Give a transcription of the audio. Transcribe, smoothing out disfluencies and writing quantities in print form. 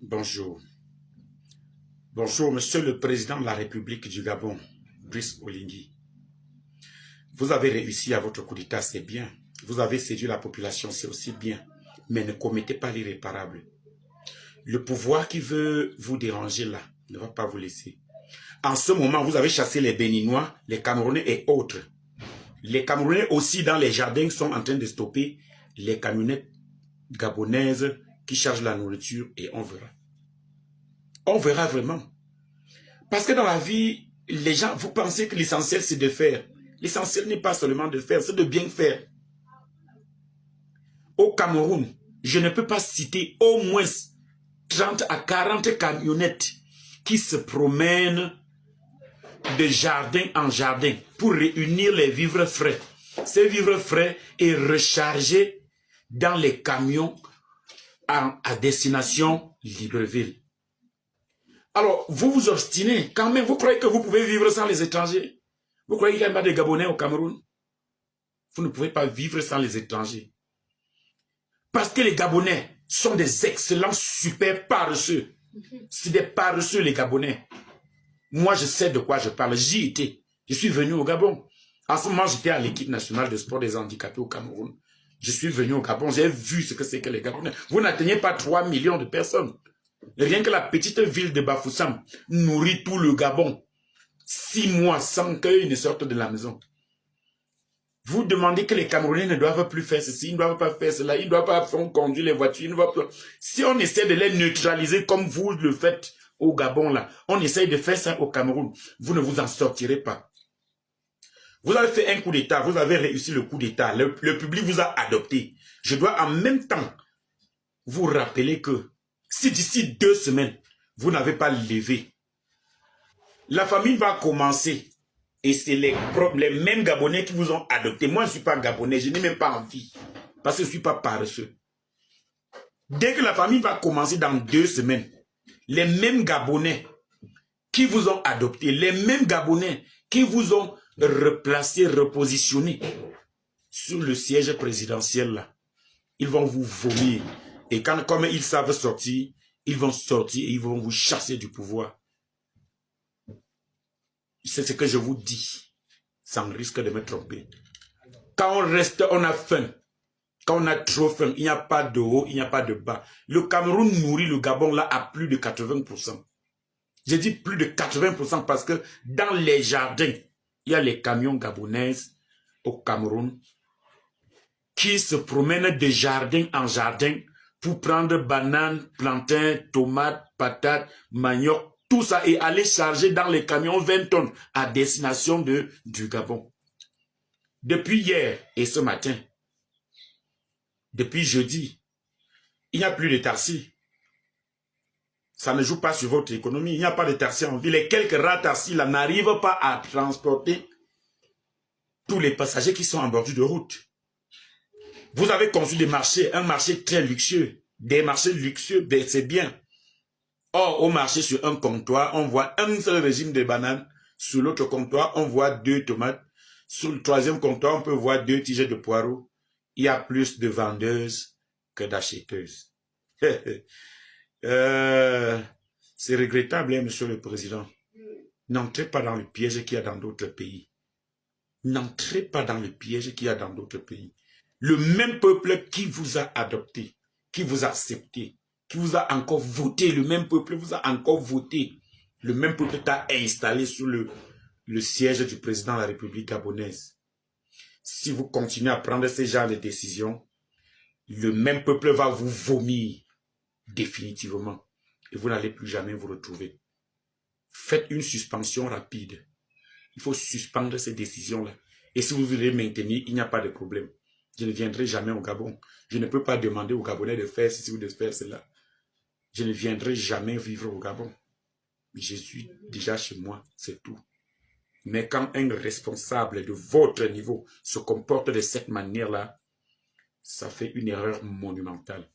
Bonjour. Bonjour, Monsieur le Président de la République du Gabon, Brice Oligui. Vous avez réussi à votre coup d'État, c'est bien. Vous avez séduit la population, c'est aussi bien. Mais ne commettez pas l'irréparable. Le pouvoir qui veut vous déranger là ne va pas vous laisser. En ce moment, vous avez chassé les Béninois, les Camerounais et autres. Les Camerounais aussi dans les jardins sont en train de stopper les camionnettes gabonaises qui chargent la nourriture et on verra. On verra vraiment. Parce que dans la vie, les gens, vous pensez que l'essentiel c'est de faire. L'essentiel n'est pas seulement de faire, c'est de bien faire. Au Cameroun, je ne peux pas citer au moins 30 à 40 camionnettes qui se promènent de jardin en jardin pour réunir les vivres frais. Ces vivres frais est rechargé dans les camions à destination Libreville. Alors, vous vous obstinez quand même. Vous croyez que vous pouvez vivre sans les étrangers? Vous croyez qu'il n'y a pas de Gabonais au Cameroun? Vous ne pouvez pas vivre sans les étrangers. Parce que les Gabonais sont des excellents, super paresseux. C'est des paresseux, les Gabonais. Moi, je sais de quoi je parle. J'y étais. Je suis venu au Gabon. En ce moment, j'étais à l'équipe nationale de sport des handicapés au Cameroun. Je suis venu au Gabon. J'ai vu ce que c'est que les Gabonais. Vous n'atteignez pas 3 millions de personnes. Rien que la petite ville de Bafoussam nourrit tout le Gabon. 6 mois sans qu'ils ne sortent de la maison. Vous demandez que les Camerounais ne doivent plus faire ceci, ils ne doivent pas faire cela, ils ne doivent pas conduire les voitures, ils ne doivent pas... Si on essaie de les neutraliser comme vous le faites au Gabon, là, on essaie de faire ça au Cameroun, vous ne vous en sortirez pas. Vous avez fait un coup d'État, vous avez réussi le coup d'État, le public vous a adopté. Je dois en même temps vous rappeler que si d'ici 2 semaines, vous n'avez pas levé, la famine va commencer. Et c'est les mêmes Gabonais qui vous ont adopté. Moi, je ne suis pas Gabonais, je n'ai même pas envie. Parce que je ne suis pas paresseux. Dès que la famille va commencer dans 2 semaines, les mêmes Gabonais qui vous ont adopté, les mêmes Gabonais qui vous ont replacé, repositionné sur le siège présidentiel là, ils vont vous vomir. Et quand, comme ils savent sortir, ils vont sortir et ils vont vous chasser du pouvoir. C'est ce que je vous dis, sans risque de me tromper. Quand on reste, on a faim. Quand on a trop faim, il n'y a pas de haut, il n'y a pas de bas. Le Cameroun nourrit le Gabon là à plus de 80%. J'ai dit plus de 80% parce que dans les jardins, il y a les camions gabonaises au Cameroun qui se promènent de jardin en jardin pour prendre bananes, plantains, tomates, patates, manioc, tout ça et aller charger dans les camions 20 tonnes à destination du Gabon. Depuis hier et ce matin, depuis jeudi, il n'y a plus de taxis. Ça ne joue pas sur votre économie. Il n'y a pas de taxis en ville. Et quelques rares taxis là n'arrivent pas à transporter tous les passagers qui sont en bordure de route. Vous avez conçu des marchés, un marché très luxueux. Des marchés luxueux, ben c'est bien. Or, au marché, sur un comptoir, on voit un seul régime de bananes. Sur l'autre comptoir, on voit 2 tomates. Sur le 3e comptoir, on peut voir 2 tiges de poireaux. Il y a plus de vendeuses que d'acheteuses. C'est regrettable, hein, Monsieur le Président. N'entrez pas dans le piège qu'il y a dans d'autres pays. N'entrez pas dans le piège qu'il y a dans d'autres pays. Le même peuple qui vous a adopté, qui vous a accepté, qui vous a encore voté, le même peuple vous a encore voté. Le même peuple t'a installé sur le siège du président de la République gabonaise. Si vous continuez à prendre ce genre de décisions, le même peuple va vous vomir définitivement. Et vous n'allez plus jamais vous retrouver. Faites une suspension rapide. Il faut suspendre ces décisions-là. Et si vous voulez maintenir, il n'y a pas de problème. Je ne viendrai jamais au Gabon. Je ne peux pas demander aux Gabonais de faire ceci ou de faire cela. Je ne viendrai jamais vivre au Gabon. Je suis déjà chez moi, c'est tout. Mais quand un responsable de votre niveau se comporte de cette manière-là, ça fait une erreur monumentale.